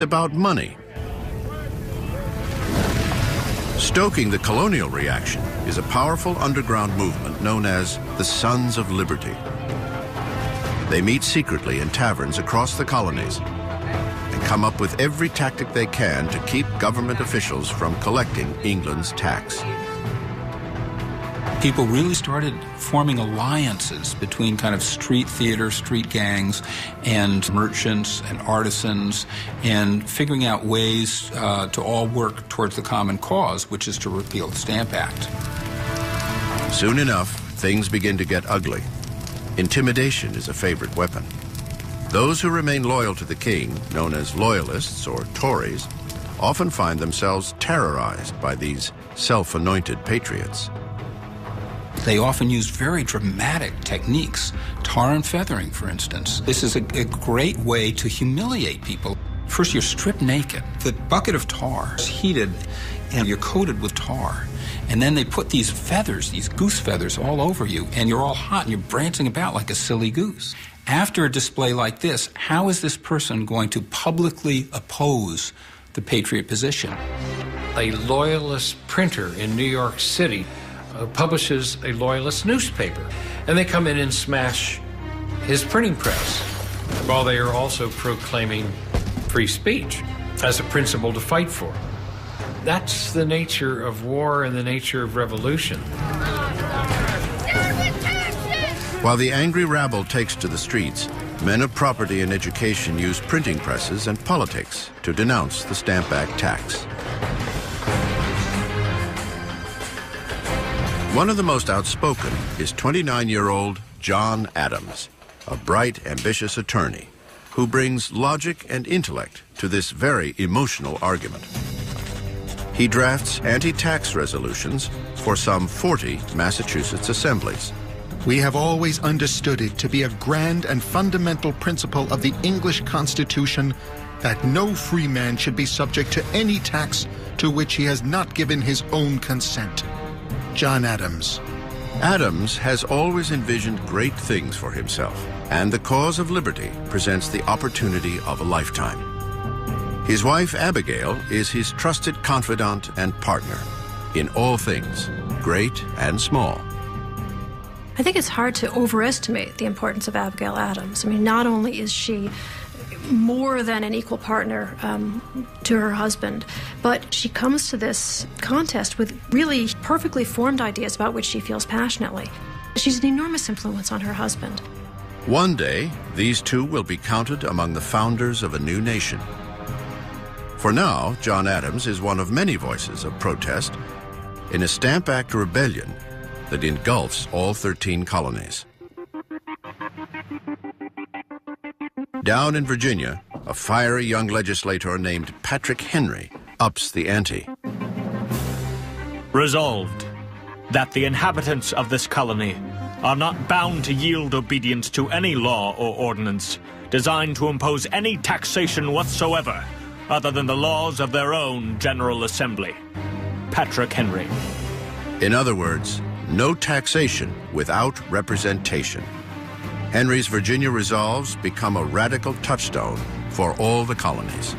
about money. Stoking the colonial reaction is a powerful underground movement known as the Sons of Liberty. They meet secretly in taverns across the colonies and come up with every tactic they can to keep government officials from collecting England's tax. People really started forming alliances between kind of street theater, street gangs, and merchants and artisans, and figuring out ways to all work towards the common cause, which is to repeal the Stamp Act. Soon enough, things begin to get ugly. Intimidation is a favorite weapon. Those who remain loyal to the king, known as loyalists or Tories, often find themselves terrorized by these self-anointed patriots. They often use very dramatic techniques, tar and feathering, for instance. This is a great way to humiliate people. First, you're stripped naked. The bucket of tar is heated, and you're coated with tar. And then they put these feathers, these goose feathers, all over you, and you're all hot, and you're prancing about like a silly goose. After a display like this, how is this person going to publicly oppose the patriot position? A loyalist printer in New York City publishes a loyalist newspaper, and they come in and smash his printing press while they are also proclaiming free speech as a principle to fight for. That's the nature of war and the nature of revolution. While the angry rabble takes to the streets, men of property and education use printing presses and politics to denounce the Stamp Act tax. One of the most outspoken is 29-year-old John Adams, a bright, ambitious attorney who brings logic and intellect to this very emotional argument. He drafts anti-tax resolutions for some 40 Massachusetts assemblies. We have always understood it to be a grand and fundamental principle of the English Constitution that no free man should be subject to any tax to which he has not given his own consent. John Adams. Adams has always envisioned great things for himself, and the cause of liberty presents the opportunity of a lifetime. His wife, Abigail, is his trusted confidant and partner in all things, great and small. I think it's hard to overestimate the importance of Abigail Adams. I mean, not only is she more than an equal partner to her husband, but she comes to this contest with really perfectly formed ideas about which she feels passionately. She's an enormous influence on her husband. One day, these two will be counted among the founders of a new nation. For now, John Adams is one of many voices of protest in a Stamp Act rebellion that engulfs all 13 colonies. Down in Virginia, a fiery young legislator named Patrick Henry ups the ante. Resolved, that the inhabitants of this colony are not bound to yield obedience to any law or ordinance designed to impose any taxation whatsoever other than the laws of their own General Assembly. Patrick Henry. In other words, no taxation without representation. Henry's Virginia resolves become a radical touchstone for all the colonies.